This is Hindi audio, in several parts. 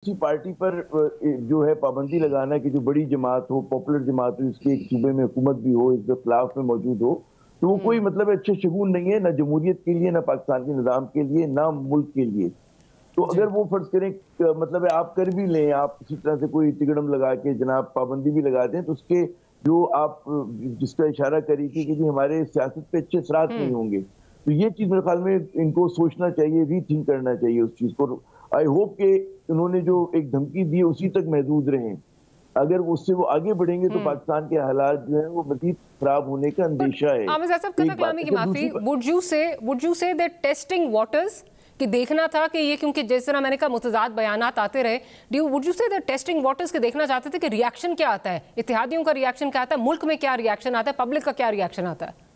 किसी पार्टी पर जो है पाबंदी लगाना कि जो बड़ी जमात हो, पॉपुलर जमात हो, इसके एक सूबे में हुकूमत भी हो, इसके खिलाफ में मौजूद हो, तो वो कोई मतलब अच्छे शगुन नहीं है, ना जमहूरियत के लिए, ना पाकिस्तान के निज़ाम के लिए, ना मुल्क के लिए। तो अगर वो फर्ज करें मतलब है आप कर भी लें, आप किसी तरह से कोई तिगड़म लगा के जनाब पाबंदी भी लगा दें, तो उसके जो आप जिसका इशारा करी थी कि जी हमारे सियासत पे अच्छे असरात नहीं होंगे, तो ये चीज मेरे ख्याल में इनको सोचना चाहिए, रीथिंक करना चाहिए उस चीज को। आई होप कि उन्होंने जो एक धमकी दी उसी तक महदूद रहें। अगर उससे वो आगे बढ़ेंगे तो पाकिस्तान के हालात जो है वो मजीद खराब होने का अंदेशा है। Would you say that testing waters कि देखना था कि ये, क्योंकि जिस तरह मैंने कहा मुतजाद बयानात आते रहे, would you say that testing waters के देखना चाहते थे कि रिएक्शन क्या आता है, इत्तेहादियों का रिएक्शन क्या आता है, मुल्क में क्या रिएक्शन आता है, पब्लिक का क्या रिएक्शन आता है?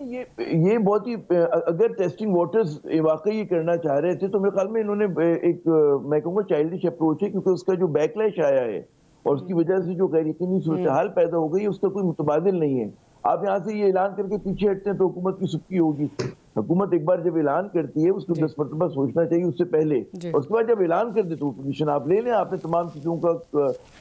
ये बहुत ही, अगर टेस्टिंग वाटर्स वाकई करना चाह रहे थे तो मेरे ख्याल में इन्होंने एक मैं कहूँगा चाइल्डिश अप्रोच है, क्योंकि उसका जो बैकलैश आया है और उसकी वजह से जो गैर यकीनी सूरत हाल पैदा हो गई है उसका कोई मुतबादिल नहीं है। आप यहाँ से ये ऐलान करके पीछे हटते हैं तो हुकूमत की सुक्की होगी। हुकूमत एक बार जब ऐलान करती है उसको 10 मरतबा सोचना चाहिए उससे पहले, और उसके बाद जब ऐलान कर दे तो पोजीशन आप ले लें। आपने तमाम चीजों का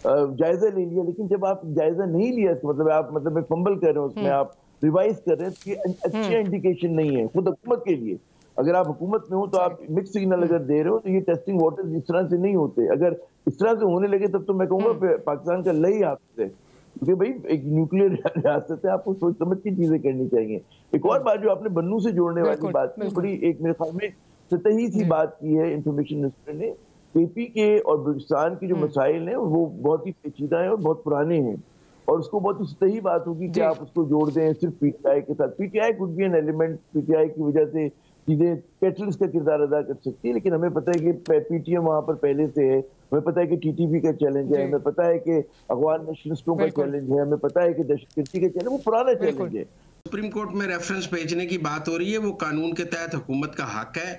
जायजा ले लिया, लेकिन जब आप जायजा नहीं लिया इसका मतलब आप मतलब फंबल कर रहे हो उसमें, आप रिवाइज कर रहे हैं, तो ये अच्छी इंडिकेशन नहीं है खुद हुकूमत के लिए। अगर आप हुकूमत में हो तो आप मिक्स सिग्नल अगर दे रहे हो तो ये टेस्टिंग वाटर्स इस तरह से नहीं होते। अगर इस तरह से होने लगे तब तो मैं कहूँगा पाकिस्तान का लई हाथ है, क्योंकि भाई एक न्यूक्लियर रियासत है, आपको सोच समझ की चीजें करनी चाहिए। एक और बात जो आपने बन्नू से जोड़ने वाली बात की, बड़ी एक मेरे ख्याल में सतही सी बात की है इंफॉर्मेशन मिनिस्टर ने। केपी के और बलूचिस्तान के जो मसाइल हैं वो बहुत ही पेचीदा है और बहुत पुराने हैं, और उसको बहुत ही सही बात होगी कि आप उसको जोड़ दें सिर्फ पीटीआई के साथ। PTI could be an element, PTI की वजह से चीजें कैटलिस्ट का किरदार अदा कर सकती है, लेकिन हमें पता है कि पीटीएम वहां पर पहले से है, हमें पता है कि टीटीपी का चैलेंज है, हमें पता है कि अफगान नेशनलिस्टों का चैलेंज है, हमें पता है कि दहशतगर्दी का चैलेंज, वो पुराना चैलेंज है। सुप्रीम कोर्ट में रेफरेंस भेजने की बात हो रही है, वो कानून के तहत हुकूमत का हक है।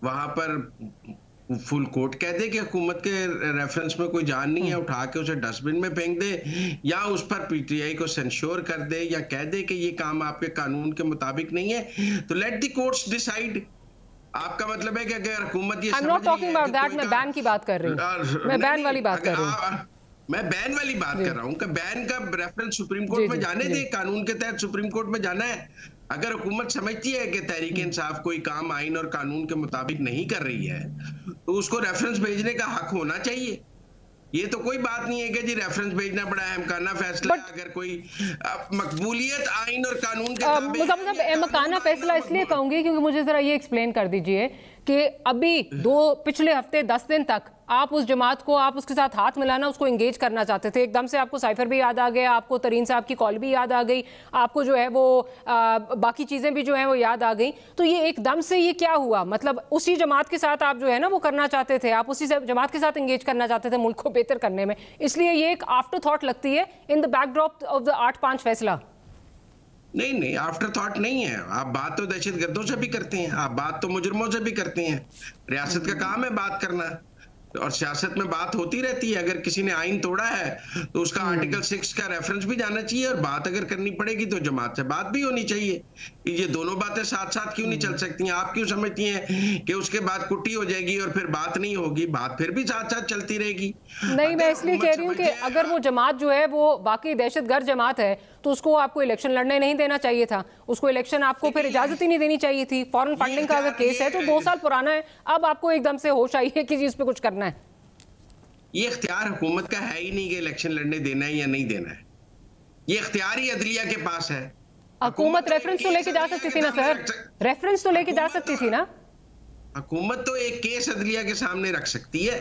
वहां पर फुल कोर्ट कह दे कि हुकूमत के रेफरेंस में कोई जान नहीं है, उठा के उसे डस्टबिन में फेंक दे, या उस पर पीटीआई को सेंश्योर कर दे, या कह दे कि ये काम आपके कानून के मुताबिक नहीं है, तो लेट द कोर्ट्स डिसाइड। आपका मतलब है कि अगर हुकूमत ये समझ रही है कि मैं बैन की बात कर रही हूं, मैं बैन वाली बात कर रही हूं, मैं बैन वाली बात कर रहा हूं कि बैन का रेफरेंस सुप्रीम कोर्ट में जाने दे, कानून के तहत सुप्रीम कोर्ट में जाना है। अगर हुकूमत समझती है कि तहरीक इंसाफ कोई काम आइन और कानून के मुताबिक नहीं कर रही है तो उसको रेफरेंस भेजने का हक होना चाहिए। ये तो कोई बात नहीं है कि जी रेफरेंस भेजना बड़ा अहमकाना फैसला है। अगर कोई मकबूलियत आइन और कानून के अहमकाना फैसला इसलिए कहूंगी क्योंकि मुझे जरा ये एक्सप्लेन कर दीजिए कि अभी पिछले हफ्ते 10 दिन तक आप उस जमात को, आप उसके साथ हाथ मिलाना, उसको एंगेज करना चाहते थे। एकदम से आपको साइफर भी याद आ गया, आपको तरीन साहब की कॉल भी याद आ गई, आपको जो है वो बाकी चीजें भी जो है वो याद आ गई। तो ये एकदम से ये क्या हुआ? मतलब उसी जमात के साथ आप जो है ना वो करना चाहते थे, आप उसी जमात के साथ एंगेज करना चाहते थे मुल्क को बेहतर करने में, इसलिए ये एक आफ्टर थॉट लगती है in the backdrop of the 8-5 फैसला। नहीं, आफ्टर थॉट नहीं है। आप बात तो दहशतगर्दों से भी करते हैं, आप बात तो मुजरमों से भी करते हैं। रियासत का काम है बात करना, और सियासत में बात होती रहती है। अगर किसी ने आइन तोड़ा है तो उसका आर्टिकल 6 का रेफरेंस भी जाना चाहिए, और बात अगर करनी पड़ेगी तो जमात से बात भी होनी चाहिए। ये दोनों बातें साथ साथ क्यों नहीं चल सकती हैं? आप क्यों समझती हैं कि उसके बाद कुट्टी हो जाएगी और फिर बात नहीं होगी? बात फिर भी साथ साथ चलती रहेगी। नहीं, मैं इसलिए कह रही हूँ कि अगर वो जमात जो है वो बाकी दहशतगर्द जमात है तो उसको आपको इलेक्शन लड़ने नहीं देना चाहिए था, उसको इलेक्शन आपको फिर इजाजत ही नहीं देनी चाहिए थी। फॉरेन फंडिंग का अगर केस है तो 2 साल पुराना है, अब आपको एकदम से होश आई है कि जी इस पे कुछ करना है। ये इख्तियार हुकूमत का है ही नहीं कि इलेक्शन लड़ने देना है या नहीं देना है, ये इख्तियार ही अदलिया के पास है। हुकूमत रेफरेंस तो लेके जा सकती थी ना सर, रेफरेंस तो लेके जा सकती थी ना। हुकूमत तो एक केस अदलिया के सामने रख सकती है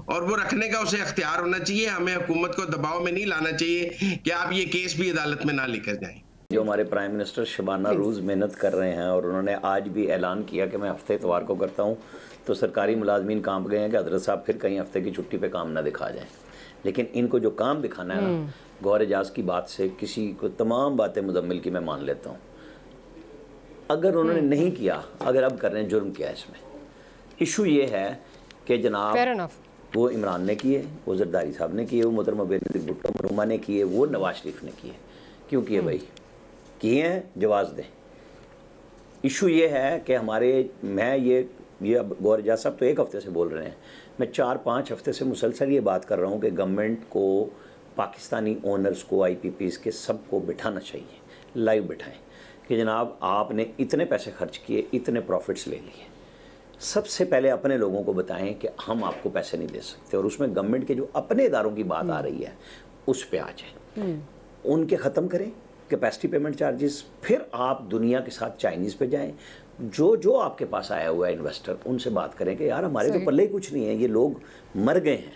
और वो रखने का उसे इख्तियार होना चाहिए। हमें हुकूमत को दबाव में नहीं लाना चाहिए कि आप ये केस भी अदालत में ना लेकर जाएं। जो हमारे प्राइम मिनिस्टर शबाना रोज़ मेहनत कर रहे हैं, और उन्होंने आज भी ऐलान किया कि मैं हफ्ते इतवार को करता हूँ, तो सरकारी मुलाजमीन कांप गए हैं कि हजरत साहब फिर कहीं हफ्ते की छुट्टी पे काम ना दिखा जाए। लेकिन इनको जो काम दिखाना है ना, गौर एजाज की बात से किसी को तमाम बातें मुजम्मिल की मैं मान लेता हूँ। अगर उन्होंने नहीं किया, अगर अब कर रहे हैं, जुर्म क्या है इसमें? इशू ये है कि जनाब वो इमरान ने किए, वो जरदारी साहब ने किए, वो मोहतरमा बेनज़ीर भुट्टो मरहुमा ने किए, वो नवाज शरीफ ने किए। क्यों किए भाई? किए हैं, जवाब दें। इशू ये है कि हमारे, मैं ये अब गौर एजाज साहब तो एक हफ्ते से बोल रहे हैं, मैं 4-5 हफ्ते से मुसलसल ये बात कर रहा हूँ कि गवर्नमेंट को पाकिस्तानी ओनर्स को, IPPs के सबको बिठाना चाहिए, लाइव बिठाएं कि जनाब आपने इतने पैसे खर्च किए, इतने प्रॉफिट्स ले लिए। सबसे पहले अपने लोगों को बताएं कि हम आपको पैसे नहीं दे सकते, और उसमें गवर्नमेंट के जो अपने इदारों की बात आ रही है उस पे आ जाए, उनके ख़त्म करें कैपेसिटी पेमेंट चार्जेस। फिर आप दुनिया के साथ चाइनीज़ पे जाएं, जो आपके पास आया हुआ है इन्वेस्टर, उनसे बात करें कि यार हमारे तो पल्ले ही कुछ नहीं है, ये लोग मर गए हैं।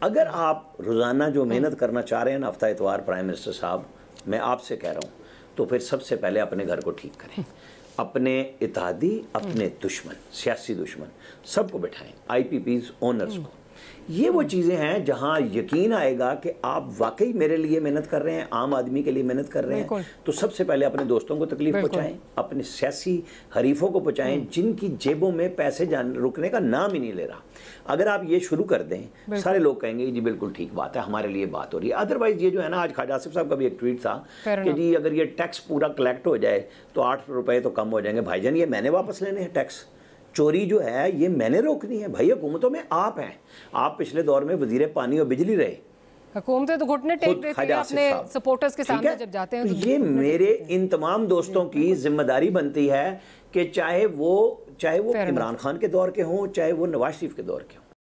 अगर आप रोज़ाना जो मेहनत करना चाह रहे हैं ना हफ्ता इतवार, प्राइम मिनिस्टर साहब मैं आपसे कह रहा हूँ, तो फिर सबसे पहले अपने घर को ठीक करें, अपने इत्तेहादी, अपने दुश्मन, सियासी दुश्मन सबको बिठाएं, IPPs ओनर्स को। ये वो चीज़ें हैं जहां यकीन आएगा कि आप वाकई मेरे लिए मेहनत कर रहे हैं, आम आदमी के लिए मेहनत कर रहे हैं। तो सबसे पहले अपने दोस्तों को तकलीफ पहुंचाएं, अपने सियासी हरीफों को पहुंचाएं जिनकी जेबों में पैसे रुकने का नाम ही नहीं ले रहा। अगर आप ये शुरू कर दें, सारे लोग कहेंगे जी बिल्कुल ठीक बात है, हमारे लिए बात हो रही है। अदरवाइज ये जो है ना, आज ख्वाजा आसिफ साहब का भी एक ट्वीट था कि जी अगर ये टैक्स पूरा कलेक्ट हो जाए तो 8 रुपए तो कम हो जाएंगे। भाईजान ये मैंने वापस लेने हैं टैक्स, चोरी जो है ये मैंने रोकनी है। भाई हुकूमतों में आप हैं, आप पिछले दौर में वजीर पानी और बिजली रहे, हुकूमतें तो घुटने टेक देती हैं अपने सपोर्टर्स के सामने जब जाते हैं। तो ये मेरे इन तमाम दोस्तों की जिम्मेदारी बनती है कि चाहे वो इमरान खान के दौर के हों, चाहे वो नवाज शरीफ के दौर के हों,